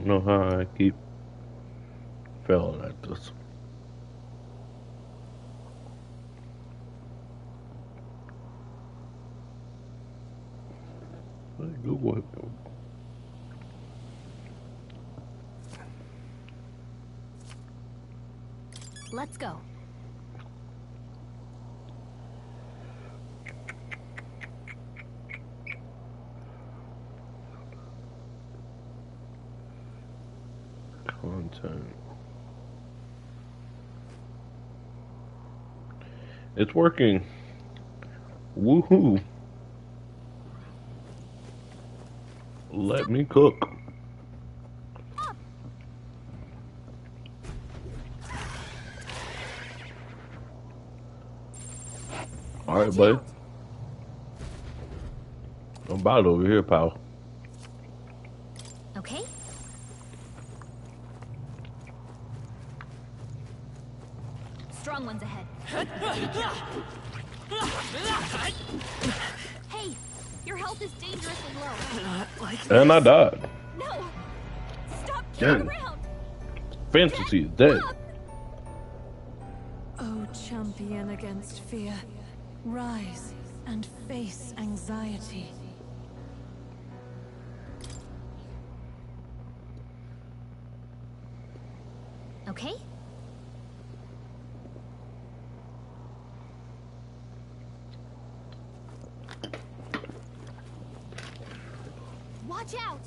don't know how I keep failing at this. Google it. Let's go. Content. It's working. Woohoo. Let me cook. Alright, buddy. I'm about over here, pal. Okay. Strong ones ahead. Hey, your health is dangerously low. And I died. No! Stop killing around! Fantasy is dead. Oh, champion against fear, rise and face anxiety. Okay? Watch out!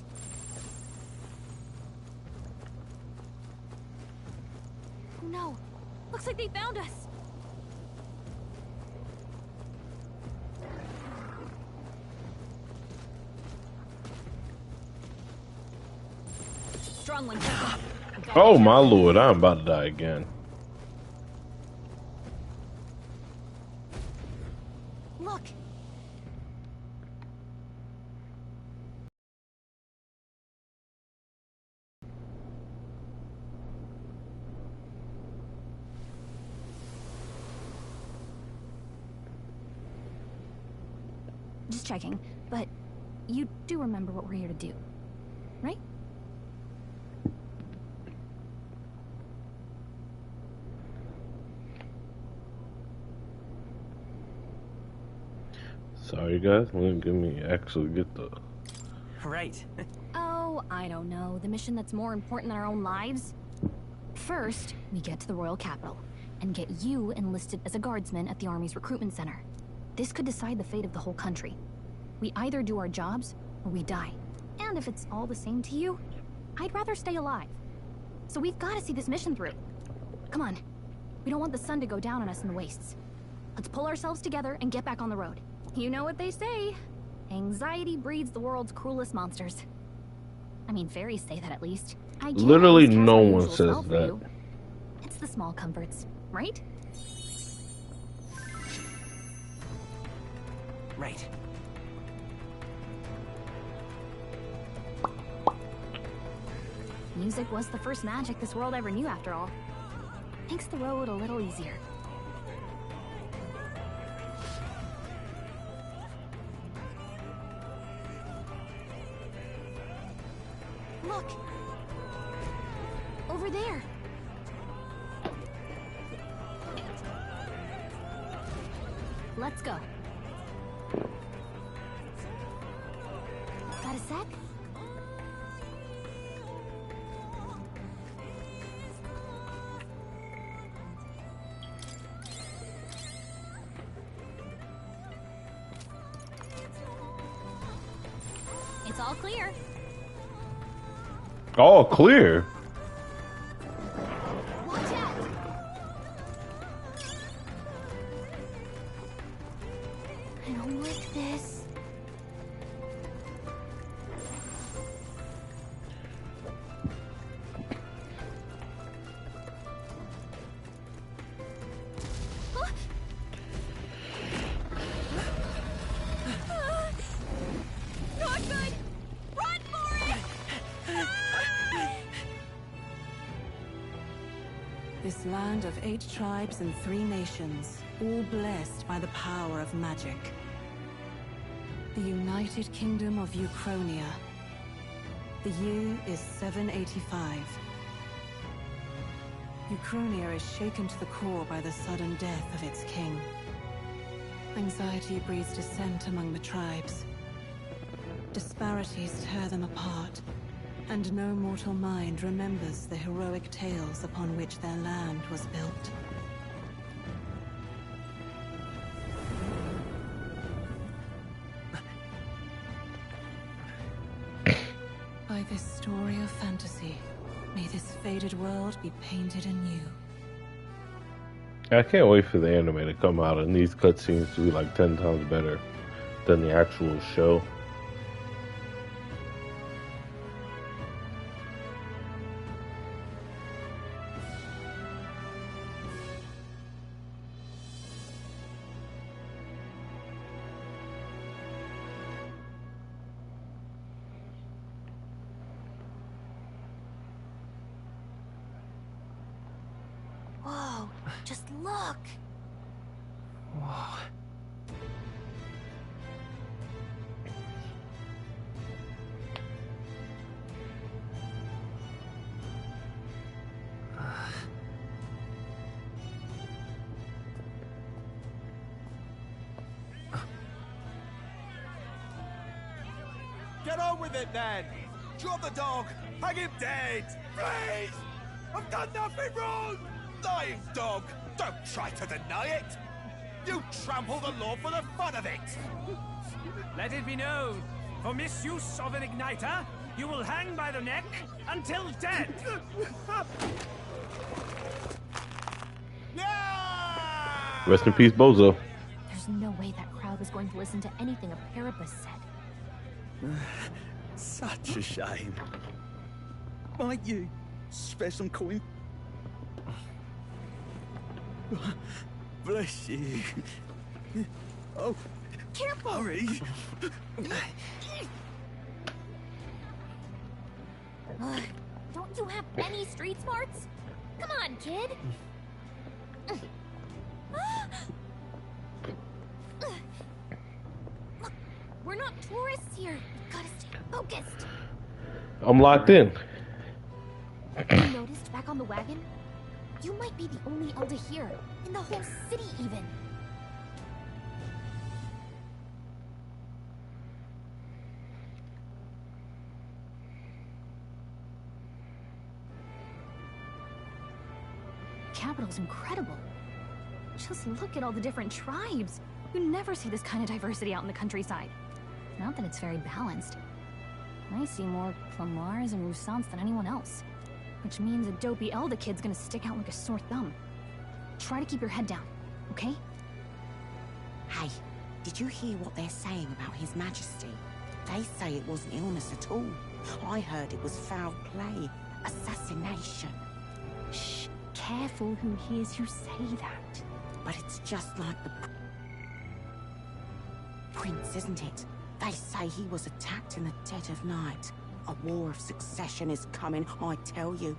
Oh no! Looks like they found us! Strong one. Oh my lord, I'm about to die again. Look! Just checking, but you do remember what we're here to do, right? Sorry guys, let me actually get the... Right. Oh, I don't know. The mission that's more important than our own lives? First, we get to the Royal Capital and get you enlisted as a guardsman at the Army's recruitment center. This could decide the fate of the whole country. We either do our jobs or we die. And if it's all the same to you, I'd rather stay alive. So we've got to see this mission through. Come on. We don't want the sun to go down on us in the wastes. Let's pull ourselves together and get back on the road. You know what they say. Anxiety breeds the world's cruelest monsters. I mean, fairies say that at least. I can't Literally always cast no my one usual says spell for that. you. It's the small comforts, right? Right. Music was the first magic this world ever knew, after all. Makes the road a little easier. Look! Over there! Let's go. Got a sec? It's all clear. All clear. Watch out! I don't like this. Not good! Run for it! This land of 8 tribes and 3 nations, all blessed by the power of magic. The United Kingdom of Uchronia. The year is 785. Uchronia is shaken to the core by the sudden death of its king. Anxiety breeds dissent among the tribes. Disparities tear them apart, and no mortal mind remembers the heroic tales upon which their land was built. By this story of fantasy, may this faded world be painted anew. I can't wait for the anime to come out and these cutscenes to be like 10 times better than the actual show. Whoa, just look! Whoa. Get on with it, then! Drop the dog! Hang him dead! Please! I've done nothing wrong! Lying dog! Don't try to deny it! You trample the law for the fun of it! Let it be known, for misuse of an igniter, you will hang by the neck until dead! Yeah! Rest in peace, Bozo. There's no way that crowd was going to listen to anything a Paribus said. Such a shame. Might you spare some coin? Bless you. Oh, Careful! hurry. Don't you have any street smarts? Come on, kid! Look, we're not tourists here. We've gotta stay focused. I'm locked in. You noticed back on the wagon? You might be the only Elder here, in the whole city even. Capital's incredible. Just look at all the different tribes. You never see this kind of diversity out in the countryside. Not that it's very balanced. I see more Clamars and Roussants than anyone else. Which means a dopey Elder kid's gonna stick out like a sore thumb. Try to keep your head down, okay? Hey, did you hear what they're saying about His Majesty? They say it wasn't illness at all. I heard it was foul play, assassination. Shh, careful who hears you say that. But it's just like the Prince, isn't it? They say he was attacked in the dead of night. A war of succession is coming, I tell you.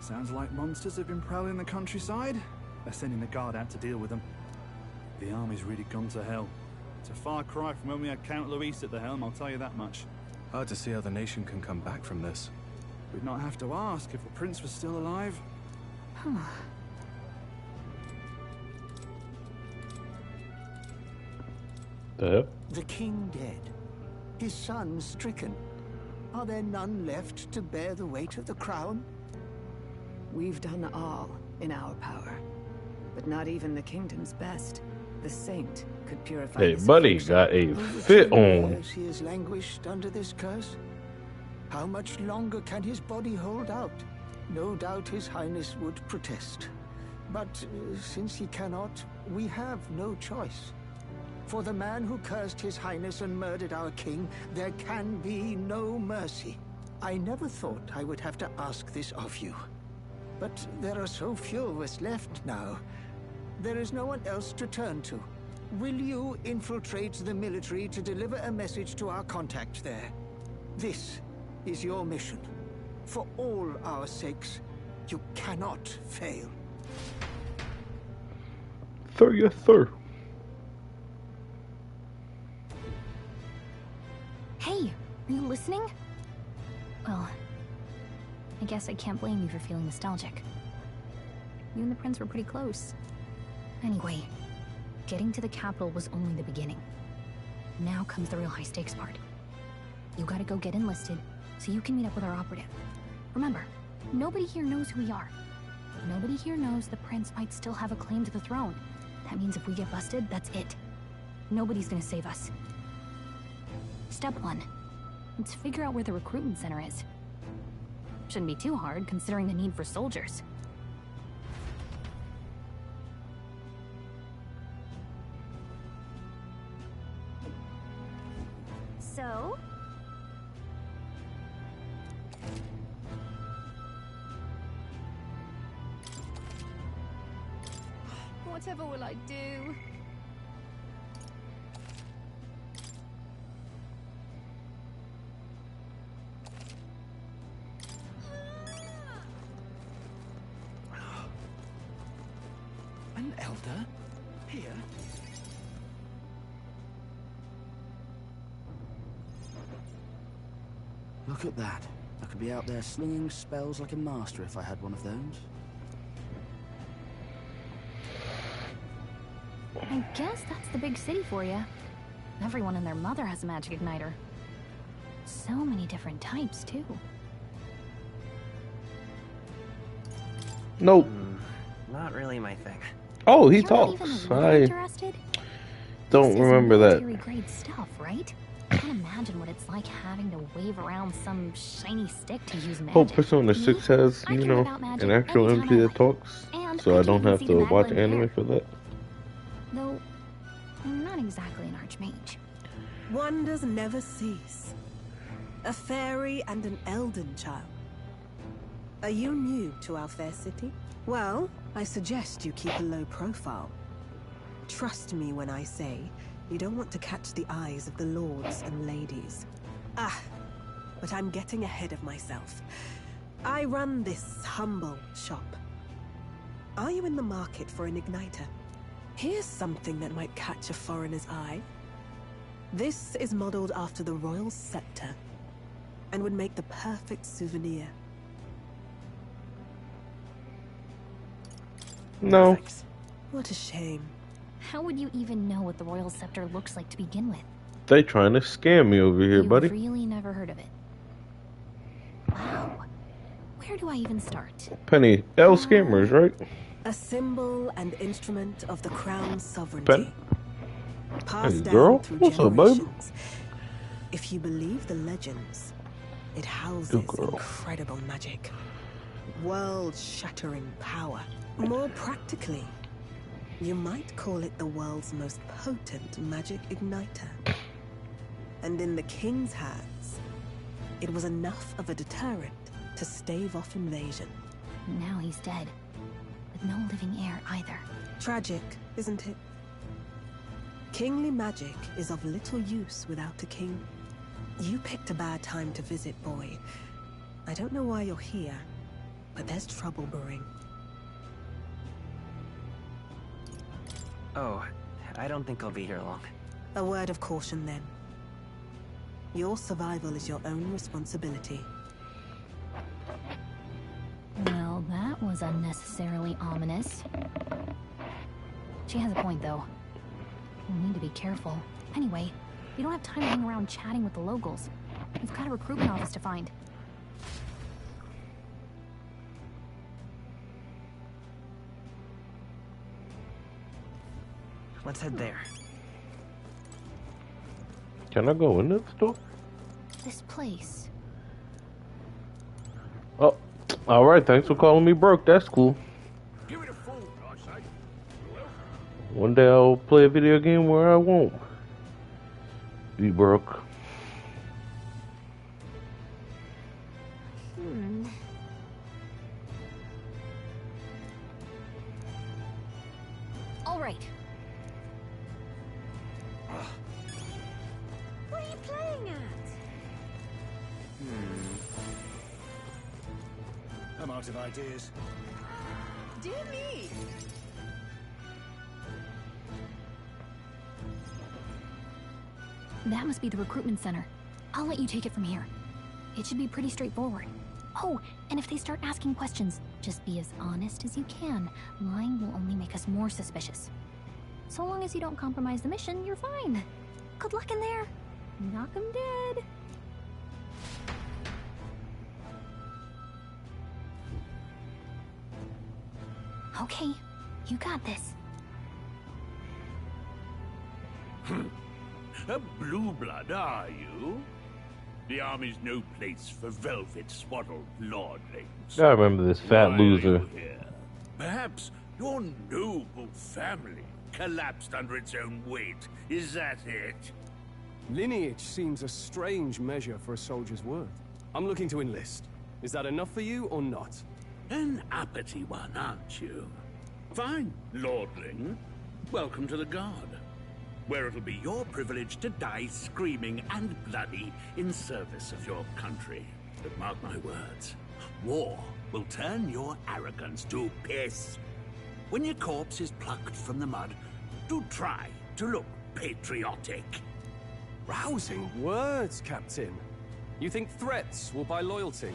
Sounds like monsters have been prowling the countryside. They're sending the guard out to deal with them. The army's really gone to hell. It's a far cry from when we had Count Luis at the helm, I'll tell you that much. Hard to see how the nation can come back from this. We'd not have to ask if the prince was still alive. The hell? The king dead, his son stricken. Are there none left to bear the weight of the crown? We've done all in our power, but not even the kingdom's best. The saint could purify Hey, his buddy affliction. got a Over fit 2 on. years he has languished under this curse. How much longer can his body hold out? No doubt his highness would protest. But since he cannot, we have no choice. For the man who cursed his highness and murdered our king, there can be no mercy. I never thought I would have to ask this of you. But there are so few of us left now. There is no one else to turn to. Will you infiltrate the military to deliver a message to our contact there? This is your mission. For all our sakes, you cannot fail. Yes, sir. Hey, are you listening? Well, I guess I can't blame you for feeling nostalgic. You and the prince were pretty close. Anyway, getting to the capital was only the beginning. Now comes the real high-stakes part. You gotta go get enlisted, so you can meet up with our operative. Remember, nobody here knows who we are. Nobody here knows the prince might still have a claim to the throne. That means if we get busted, that's it. Nobody's gonna save us. Step 1. Let's figure out where the recruitment center is. Shouldn't be too hard, considering the need for soldiers. So? Whatever will I do? An elder? Here? Look at that. I could be out there slinging spells like a master if I had one of those. I guess that's the big city for you. Everyone and their mother has a magic igniter. So many different types, too. Nope. Not really my thing. Oh, he You're talks. Not even I interested? don't This remember is that. military-grade stuff, right? I can't imagine what it's like having to wave around some shiny stick to use magic. Hope Persona Me? 6 has, I you can know, whip out magic an actual anytime MC I that like. talks. And So I can don't even have see to the watch Madeline anime hair. for that. Though, I'm not exactly an archmage. Wonders never cease. A fairy and an Elden child. Are you new to our fair city? Well, I suggest you keep a low profile. Trust me when I say you don't want to catch the eyes of the lords and ladies. But I'm getting ahead of myself. I run this humble shop. Are you in the market for an igniter? Here's something that might catch a foreigner's eye. This is modeled after the royal scepter and would make the perfect souvenir. No. What a shame. How would you even know what the royal scepter looks like to begin with? They trying to scam me over here, You've buddy. really never heard of it. Wow. Where do I even start? Penny, L scammers, right? A symbol and instrument of the crown's sovereignty. Pen? Passed Hey, down girl? through What's up, babe? generations. If you believe the legends, it houses Good girl. incredible magic. World-shattering power. More practically, you might call it the world's most potent magic igniter. And in the king's hands, it was enough of a deterrent to stave off invasion. Now he's dead. With no living heir either. Tragic, isn't it? Kingly magic is of little use without a king. You picked a bad time to visit, boy. I don't know why you're here, but there's trouble brewing. Oh, I don't think I'll be here long. A word of caution, then. Your survival is your own responsibility. Well, that was unnecessarily ominous. She has a point, though. We need to be careful. Anyway, we don't have time to hang around chatting with the locals. We've got a recruitment office to find. Let's head there. Can I go in the store? This place. Oh, all right. Thanks for calling me broke. That's cool. Give it a fool, I say. One day I'll play a video game where I won't be broke. All right. What are you playing at? I'm out of ideas. Dear me! That must be the recruitment center. I'll let you take it from here. It should be pretty straightforward. Oh, and if they start asking questions, just be as honest as you can. Lying will only make us more suspicious. So long as you don't compromise the mission, you're fine. Good luck in there. Knock 'em dead. Okay, you got this. A blue blood, are you? The army's no place for velvet-swaddled lordlings. I remember this fat Why loser. are you here? Perhaps your noble family collapsed under its own weight. Is that it? Lineage seems a strange measure for a soldier's worth. I'm looking to enlist. Is that enough for you or not? An uppity one, aren't you? Fine, lordling. Welcome to the Guard, where it'll be your privilege to die screaming and bloody in service of your country. But mark my words, war will turn your arrogance to piss. When your corpse is plucked from the mud, do try to look patriotic. Rousing words, Captain. You think threats will buy loyalty?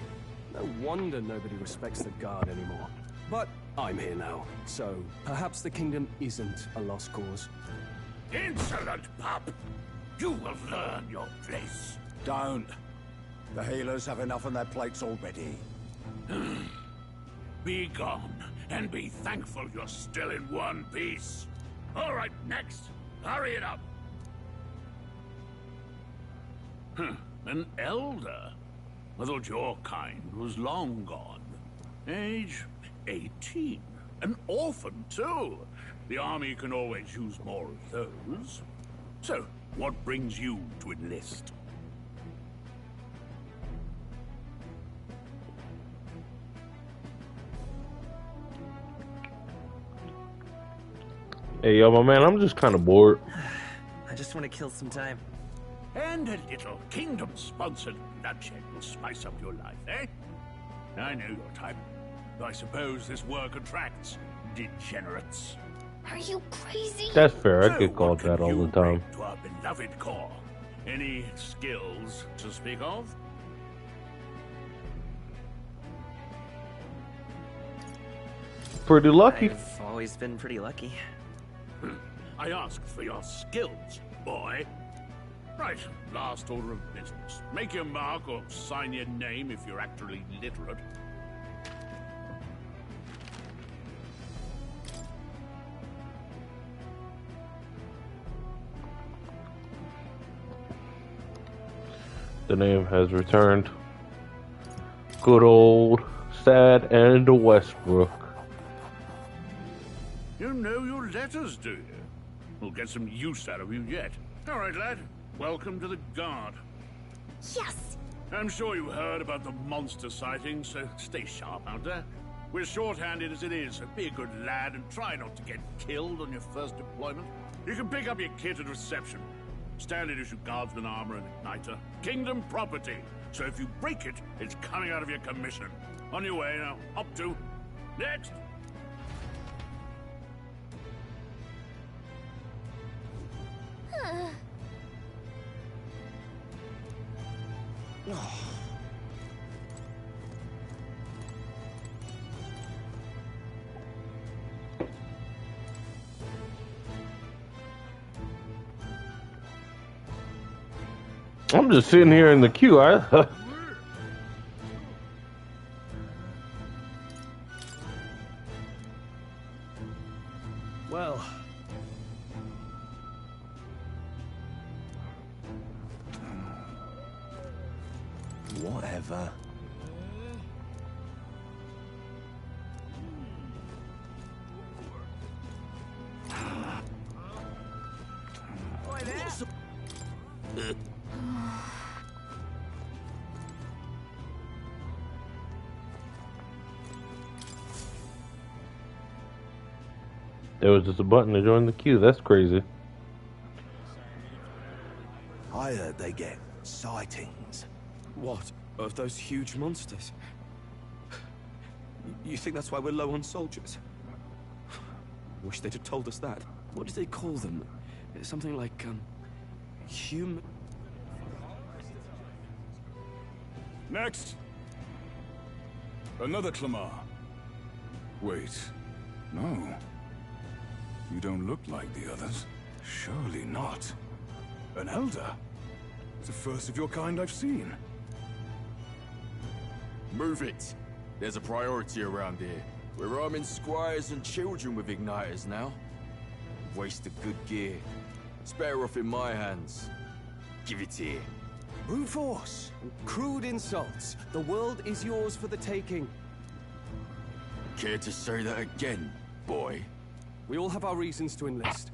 No wonder nobody respects the Guard anymore. But I'm here now, so perhaps the kingdom isn't a lost cause. Insolent pup! You will learn your place. Don't. The healers have enough on their plates already. Be gone, and be thankful you're still in one piece. All right, next. Hurry it up. An elder? I thought your kind was long gone. Age 18. An orphan, too. The army can always use more of those. So, what brings you to enlist? Hey, yo, my man, I'm just kind of bored. I just want to kill some time. And a little kingdom-sponsored bloodshed will spice up your life, eh? I know your type. I suppose this work attracts degenerates. Are you crazy? That's fair. I So get called what can that all you the time. bring to our beloved corps? Any skills to speak of? Pretty lucky. I've always been pretty lucky. I asked for your skills, boy. Right, last order of business. Make your mark or sign your name if you're actually literate. The name has returned. Good old Sad and Westbrook. You know your letters, do you? We'll get some use out of you yet. All right, lad. Welcome to the Guard. Yes! I'm sure you heard about the monster sighting, so stay sharp out there. We're short-handed as it is, so be a good lad and try not to get killed on your first deployment. You can pick up your kit at reception. Standard issue guardsman armor and igniter. Kingdom property. So if you break it, it's coming out of your commission. On your way now. Up to. Next! I'm just sitting here in the queue. Well, whatever. There was just a button to join the queue. That's crazy. I heard they get sightings. what? Of those huge monsters? You think that's why we're low on soldiers? Wish they'd have told us that. What did they call them? Something like, human... Next. Another Clamar. Wait. No. You don't look like the others. Surely not. An elder? It's the first of your kind I've seen. Move it. There's a priority around here. We're arming squires and children with igniters now. Waste of good gear. It's better off in my hands. Give it here. Brute force and crude insults. The world is yours for the taking. Care to say that again, boy? We all have our reasons to enlist.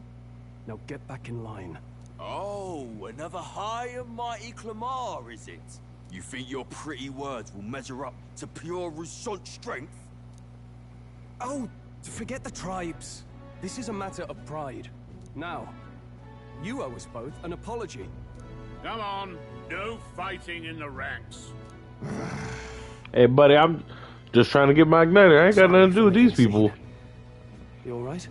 Now get back in line. Oh, another high and mighty Clamar, is it? You think your pretty words will measure up to pure Roussant strength? Oh, forget the tribes. This is a matter of pride. Now, you owe us both an apology. Come on, no fighting in the ranks. Hey, buddy, I'm just trying to get my igniter. I ain't got nothing to do with these people. You all right?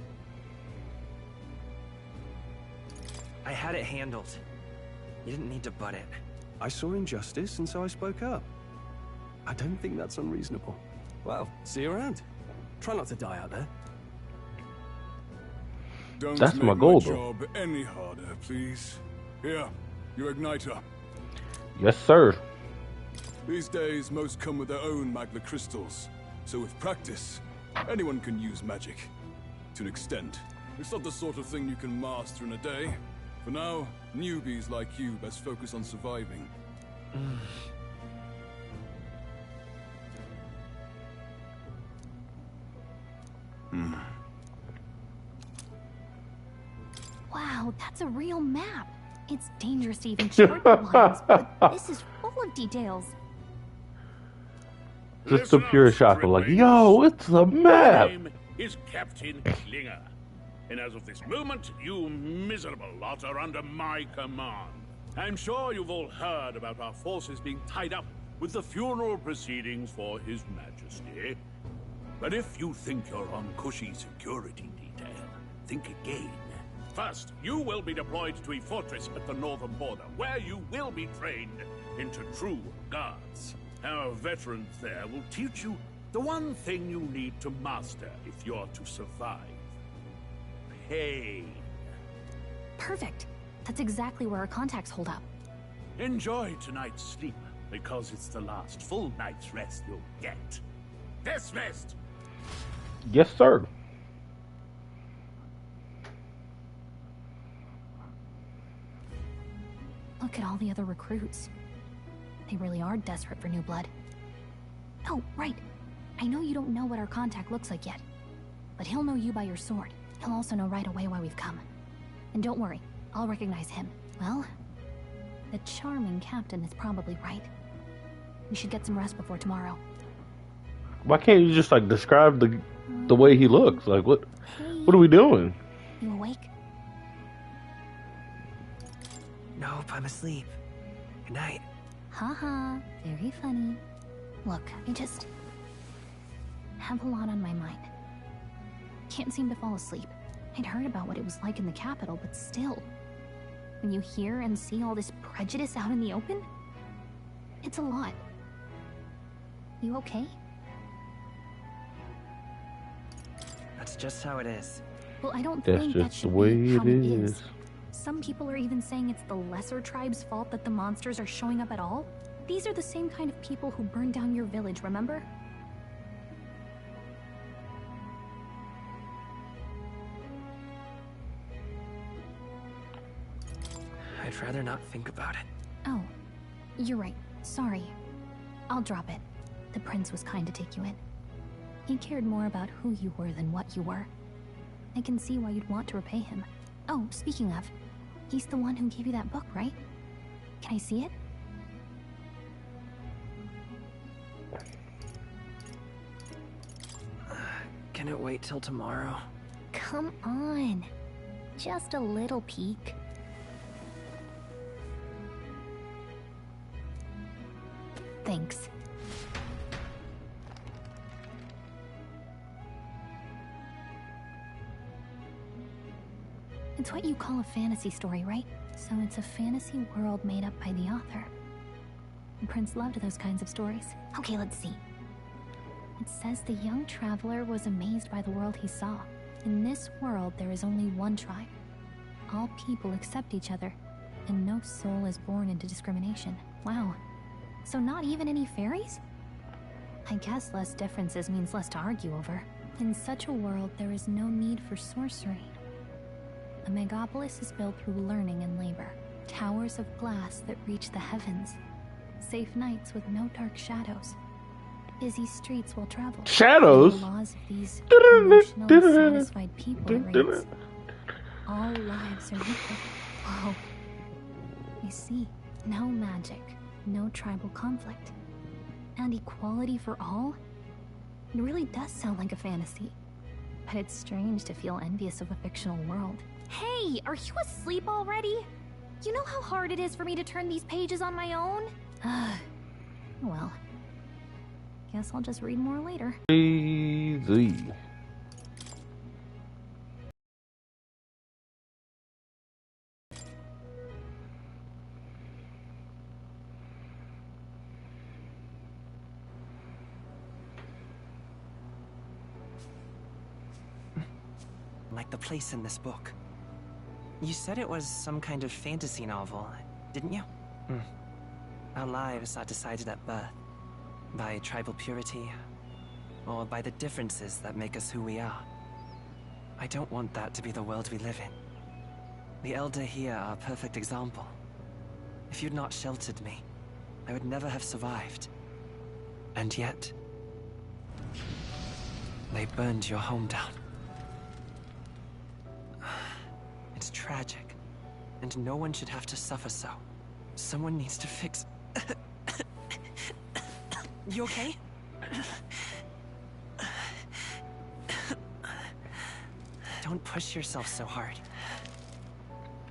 I had it handled. You didn't need to butt it. I saw injustice, and so I spoke up. I don't think that's unreasonable. Well, see you around. Try not to die out there. Don't That's make my goal, though. job any harder, please. Here, your igniter. Yes, sir. These days, most come with their own Magna crystals. So with practice, anyone can use magic. To an extent. It's not the sort of thing you can master in a day. For now, newbies like you best focus on surviving. Wow, that's a real map. It's dangerous to even chart the lines, but this is full of details. Just a pure shot for like, yo, it's a map. My name is Captain Klinger. And as of this moment, you miserable lot are under my command. I'm sure you've all heard about our forces being tied up with the funeral proceedings for His Majesty. But if you think you're on cushy security detail, think again. First, you will be deployed to a fortress at the northern border, where you will be trained into true guards. Our veterans there will teach you the one thing you need to master if you're to survive. Pain. Perfect. That's exactly where our contacts hold up. Enjoy tonight's sleep, because it's the last full night's rest you'll get. Dismissed! Yes, sir. Look at all the other recruits. They really are desperate for new blood. Oh, right. I know you don't know what our contact looks like yet, but he'll know you by your sword. He'll also know right away why we've come. And don't worry, I'll recognize him. Well, the charming captain is probably right. We should get some rest before tomorrow. Why can't you just like describe the way he looks? Like what are we doing? You awake? Nope, I'm asleep. Good night. Haha, very funny. Look, I just have a lot on my mind. Can't seem to fall asleep. I'd heard about what it was like in the capital, but still. When you hear and see all this prejudice out in the open, it's a lot. You okay? That's just how it is. Well, I don't That's think that just the should way be how it it is. is. Some people are even saying it's the lesser tribe's fault that the monsters are showing up at all. These are the same kind of people who burned down your village, remember? I'd rather not think about it. Oh, you're right. Sorry. I'll drop it. The prince was kind to take you in. He cared more about who you were than what you were. I can see why you'd want to repay him. Oh, speaking of, he's the one who gave you that book, right? Can I see it? Can it wait till tomorrow? Come on. Just a little peek. Thanks. It's what you call a fantasy story, right? So it's a fantasy world made up by the author. The prince loved those kinds of stories. Okay, let's see. It says the young traveler was amazed by the world he saw. In this world, there is only one tribe. All people accept each other, and no soul is born into discrimination. Wow. So not even any fairies? I guess less differences means less to argue over. In such a world, there is no need for sorcery. A megapolis is built through learning and labor. Towers of glass that reach the heavens. Safe nights with no dark shadows. Busy streets will travel. Shadows? The laws of these emotional, satisfied people it reads. All lives are equal. Whoa. I see. No magic. No tribal conflict. And equality for all? It really does sound like a fantasy. But it's strange to feel envious of a fictional world. Hey, are you asleep already? You know how hard it is for me to turn these pages on my own? Well, guess I'll just read more later. Easy. Like the place in this book. You said it was some kind of fantasy novel, didn't you? Our lives are decided at birth. By tribal purity, or by the differences that make us who we are. I don't want that to be the world we live in. The Elder here are a perfect example. If you'd not sheltered me, I would never have survived. And yet, they burned your home down. It's tragic, and no one should have to suffer so. Someone needs to fix... You okay? Don't push yourself so hard.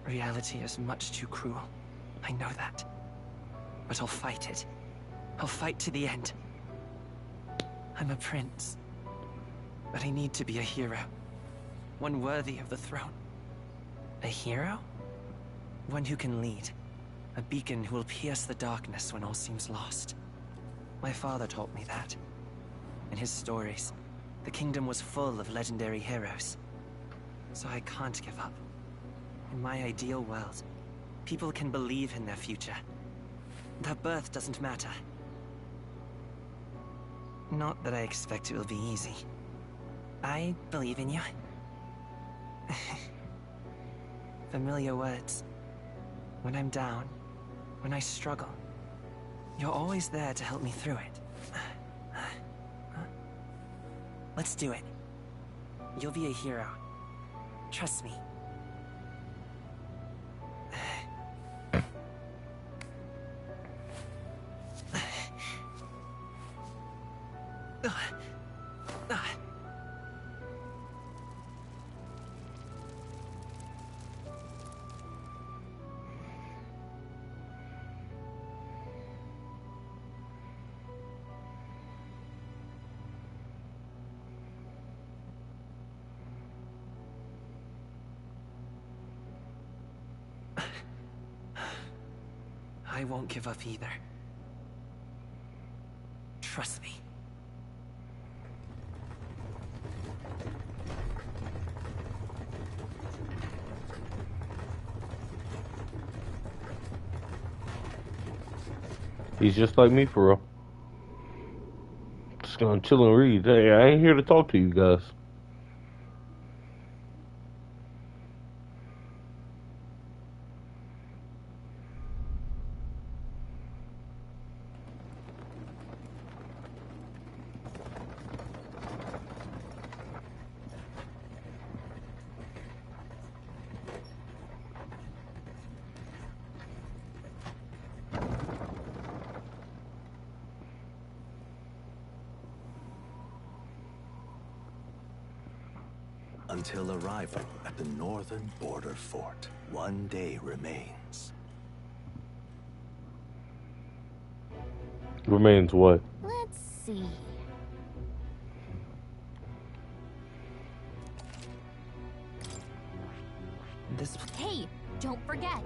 Reality is much too cruel. I know that. But I'll fight it. I'll fight to the end. I'm a prince. But I need to be a hero. One worthy of the throne. A hero? One who can lead. A beacon who will pierce the darkness when all seems lost. My father taught me that. In his stories, the kingdom was full of legendary heroes. So I can't give up. In my ideal world, people can believe in their future. Their birth doesn't matter. Not that I expect it will be easy. I believe in you. Familiar words. When I'm down, when I struggle, you're always there to help me through it. Let's do it. You'll be a hero. Trust me. I won't give up either. Trust me. He's just like me for real. Just gonna chill and read. Hey, I ain't here to talk to you guys. Until arrival at the northern border fort, one day remains. Remains what? Let's see. This... Hey, don't forget.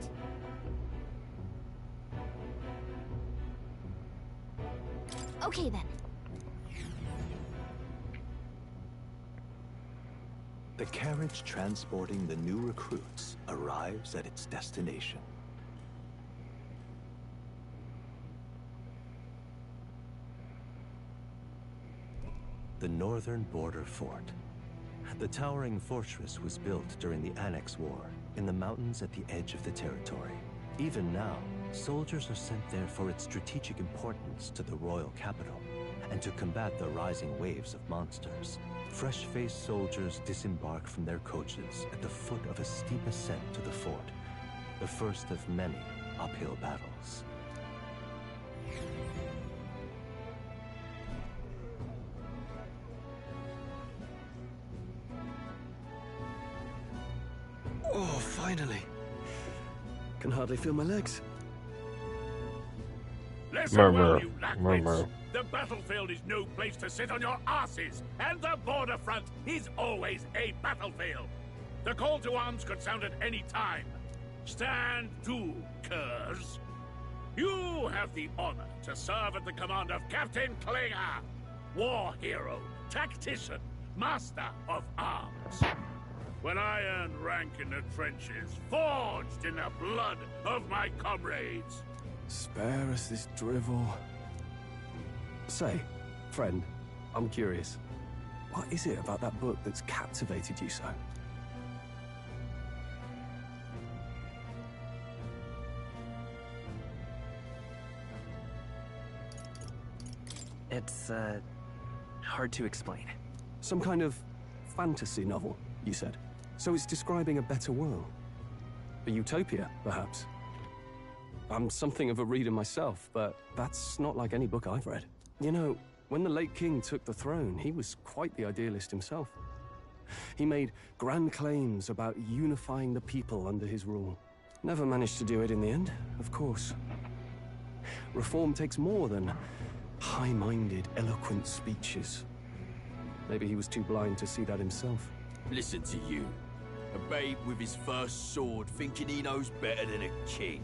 Okay then. The carriage transporting the new recruits arrives at its destination. The northern border fort. The towering fortress was built during the Annex War in the mountains at the edge of the territory. Even now, soldiers are sent there for its strategic importance to the royal capital and to combat the rising waves of monsters. Fresh-faced soldiers disembark from their coaches at the foot of a steep ascent to the fort, the first of many uphill battles. Oh, finally. Can hardly feel my legs. Listen well, you lackwits. The battlefield is no place to sit on your asses, and the border front is always a battlefield. The call to arms could sound at any time. Stand to, curs. You have the honor to serve at the command of Captain Klinger, war hero, tactician, master of arms. When I earned rank in the trenches, forged in the blood of my comrades. Spare us this drivel. Say, friend, I'm curious. What is it about that book that's captivated you so? It's, hard to explain. Some kind of fantasy novel, you said. So it's describing a better world. A utopia, perhaps. I'm something of a reader myself, but that's not like any book I've read. You know, when the late king took the throne, he was quite the idealist himself. He made grand claims about unifying the people under his rule. Never managed to do it in the end, of course. Reform takes more than high-minded, eloquent speeches. Maybe he was too blind to see that himself. Listen to you. A babe with his first sword thinking he knows better than a king.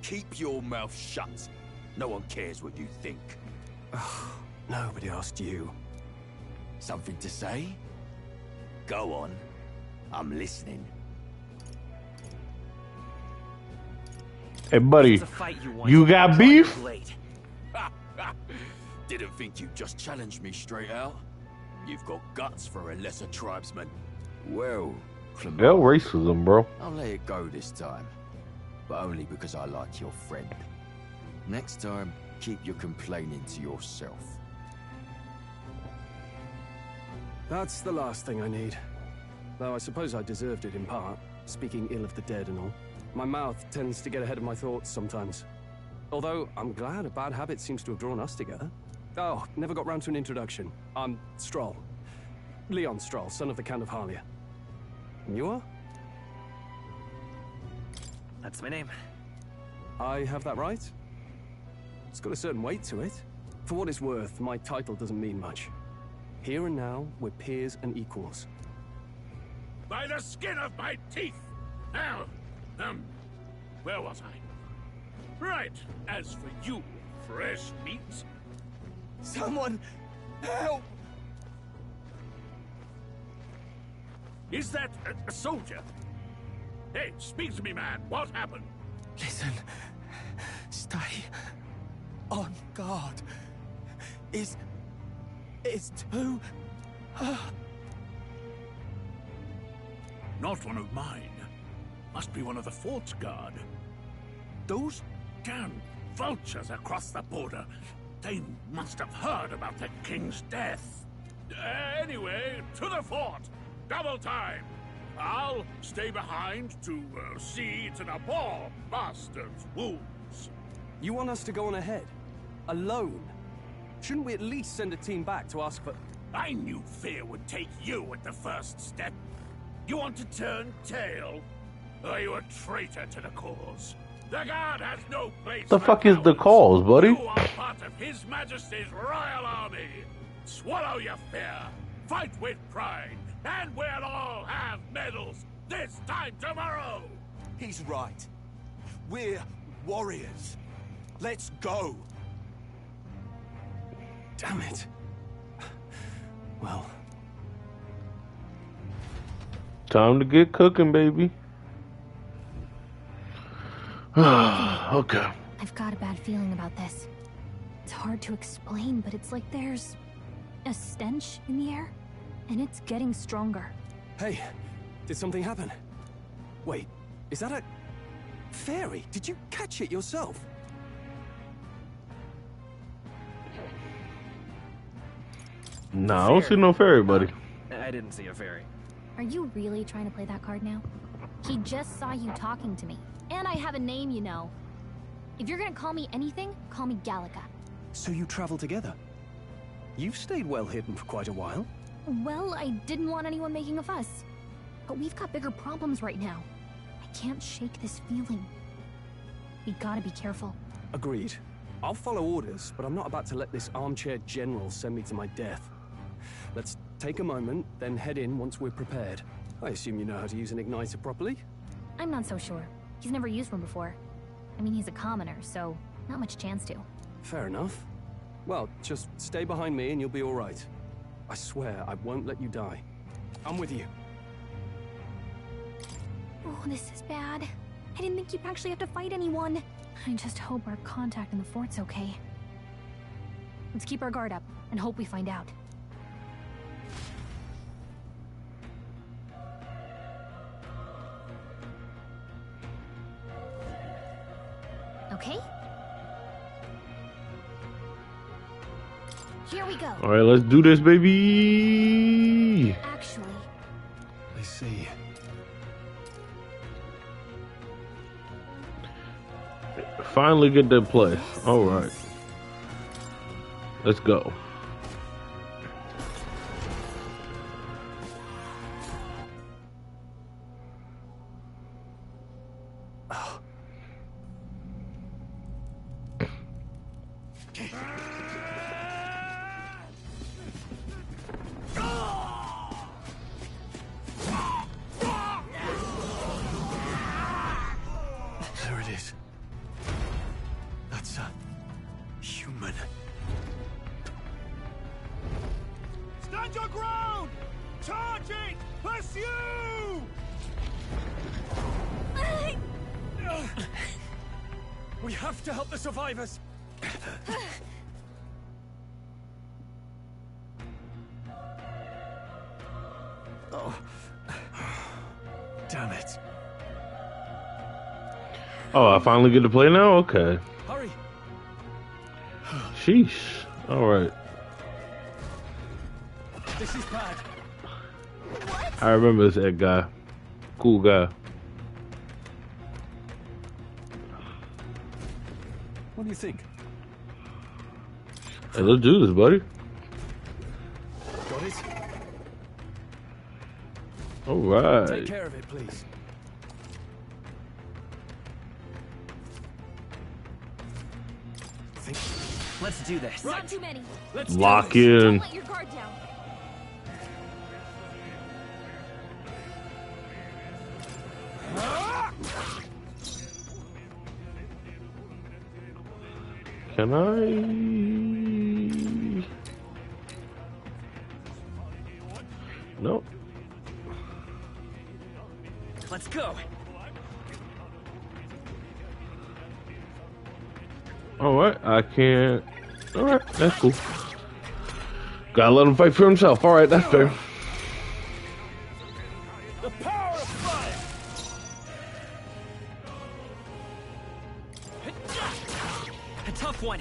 Keep your mouth shut. No one cares what you think. Nobody asked you. Something to say? Go on. I'm listening. Hey, buddy, you got beef? Didn't think you'd just challenge me straight out. You've got guts for a lesser tribesman. Well, Clement, Hell racism, bro. I'll let it go this time. But only because I like your friend. Next time, keep your complaining to yourself. That's the last thing I need. Though I suppose I deserved it in part, speaking ill of the dead and all. My mouth tends to get ahead of my thoughts sometimes. Although, I'm glad a bad habit seems to have drawn us together. Oh, never got round to an introduction. I'm Stroll. Leon Stroll, son of the Count of Harlia. And you are? That's my name. I have that right? It's got a certain weight to it. For what it's worth, my title doesn't mean much. Here and now, we're peers and equals. By the skin of my teeth! Now, where was I? Right, as for you, fresh meats. Someone, help! Is that a soldier? Hey, speak to me, man. What happened? Listen. Stay on guard. It's too... Not one of mine. Must be one of the fort's guard. Those damn vultures across the border. They must have heard about the king's death. Anyway, to the fort. Double time. I'll stay behind to see to the poor bastard's wounds. You want us to go on ahead? Alone? Shouldn't we at least send a team back to ask for... I knew fear would take you at the first step. You want to turn tail? Are you a traitor to the cause? The guard has no place. The fuck is the cause, buddy? You are part of His Majesty's Royal Army. Swallow your fear. Fight with pride. And we'll all have medals this time tomorrow. He's right. We're warriors. Let's go. Damn it. Well, time to get cooking, baby. Okay. I've got a bad feeling about this. It's hard to explain, but it's like there's a stench in the air, and it's getting stronger. hey, did something happen? Wait, is that a fairy? Did you catch it yourself? No, I don't see no fairy, buddy. I didn't see a fairy. Are you really trying to play that card now? He just saw you talking to me. And I have a name, you know. If you're gonna call me anything, call me Gallica. So you travel together? You've stayed well hidden for quite a while. Well, I didn't want anyone making a fuss. But we've got bigger problems right now. I can't shake this feeling. We gotta be careful. Agreed. I'll follow orders, but I'm not about to let this armchair general send me to my death. Let's take a moment, then head in once we're prepared. I assume you know how to use an igniter properly? I'm not so sure. He's never used one before. I mean, he's a commoner, so not much chance to. Fair enough. Well, just stay behind me and you'll be all right. I swear I won't let you die. I'm with you. Oh, this is bad. I didn't think you'd actually have to fight anyone. I just hope our contact in the fort's okay. Let's keep our guard up and hope we find out. Okay? Here we go. All right, let's do this, baby. Actually, I see. Finally get that place. All right. Let's go. There it is. That's a human. Stand your ground! Charge it! Pursue! We have to help the survivors. Oh. Damn it. Oh, I finally get to play now? Okay. Hurry. Sheesh. All right. This is bad. I remember this Ed guy. Cool guy. What do you think? Hey, let's do this, buddy. Got it? All right. Take care of it, please. Let's do this. not too many. Let's Lock in. Don't let your guard down. Can I? Nope. Let's go. All right, I can't. All right, that's cool. Gotta let him fight for himself. All right, that's fair. The power of fire! A tough one.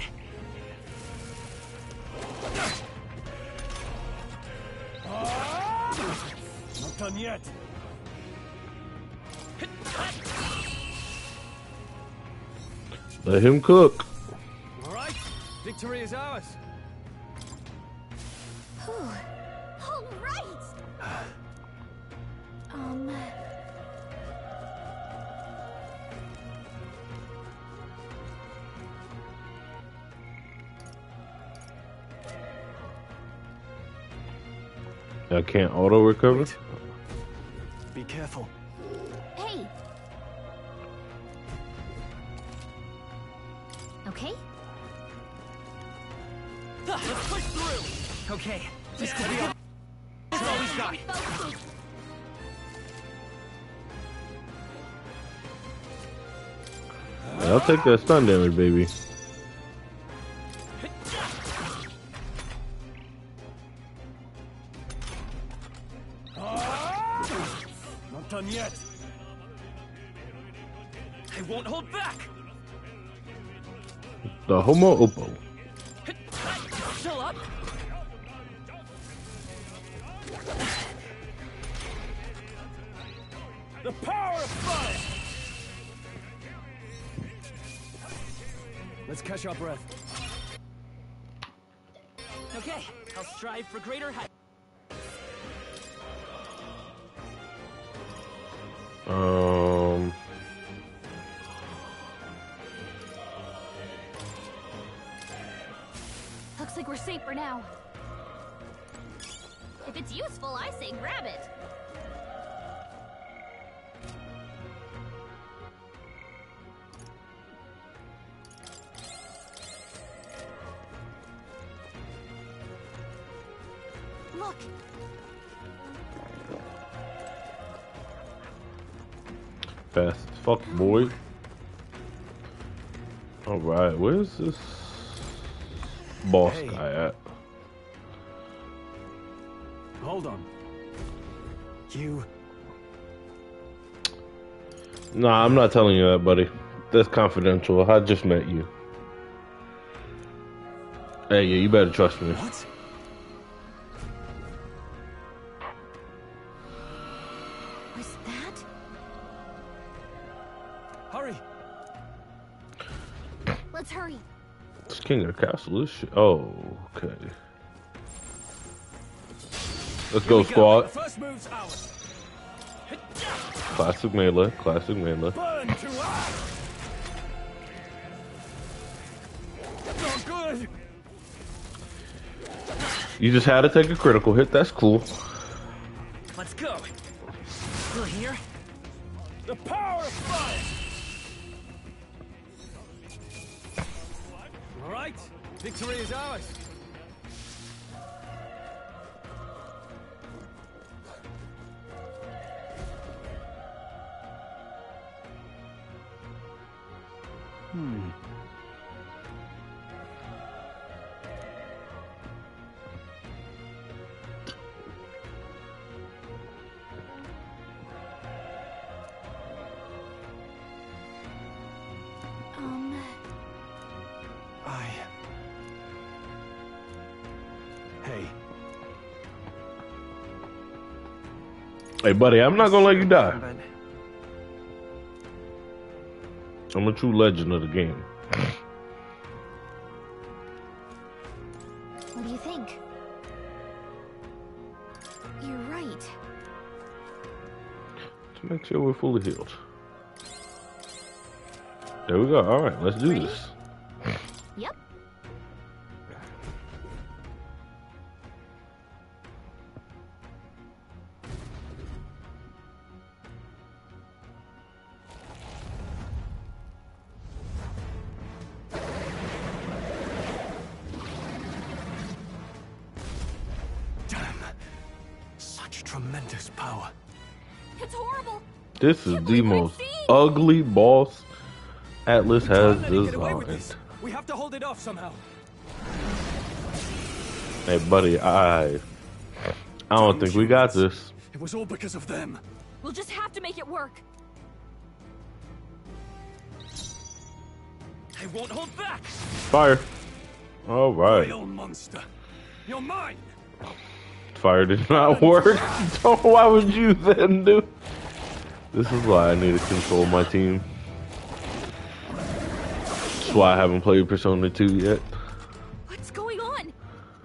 Not done yet. Let him cook. All right. Victory is ours. All right. I can't auto recover. Wait. Be careful. Hey. Okay. Let's push Okay, this could be all. That's all we've got. I'll take that stun damage, baby. Not done yet. I won't hold back. The Homo Oppo. Still up. The power of fire. Let's catch our breath. Okay, I'll strive for greater height. Looks like we're safe for now. If it's useful, I say grab it. Look. Fast as fuck, boy. Alright, where's this boss guy at? Hold on. You... Nah, I'm not telling you that, buddy. That's confidential. I just met you. Hey, yeah, you better trust me. What? Was that? Hurry! Let's hurry. This king of the castle is shit. Oh, okay. Let's go, squad. First move's ours. Classic melee. Classic melee. Burn to us. Not good. You just had to take a critical hit. That's cool. Let's go. Still here? The power of fire. All right, victory is ours. Hey. Hey, buddy, I'm not gonna let you die. I'm a true legend of the game. What do you think? You're right. To make sure we're fully healed. There we go. All right, let's do this. Yep. Tremendous power. It's horrible. This is the most ugly boss Atlas has designed. We have to hold it off somehow. Hey, buddy, I don't think we got this. It was all because of them. We'll just have to make it work. I won't hold back. Fire. All right. Real monster. You're mine. Fire did not work. So why would you then do? This is why I need to control my team. That's why I haven't played Persona 2 yet. What's going on?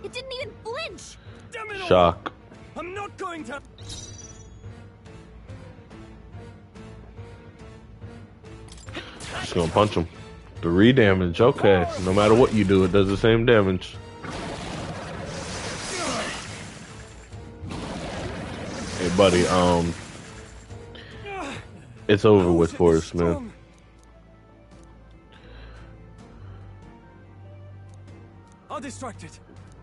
It didn't even flinch. Damn it all. Shock. I'm not going to. Just gonna punch him. 3 damage. Okay. No matter what you do, it does the same damage. Hey, buddy, it's over with for us, man. I'll distract it.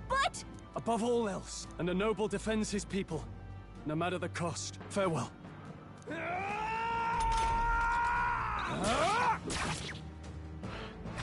But Above all else, and a noble defends his people, no matter the cost. Farewell.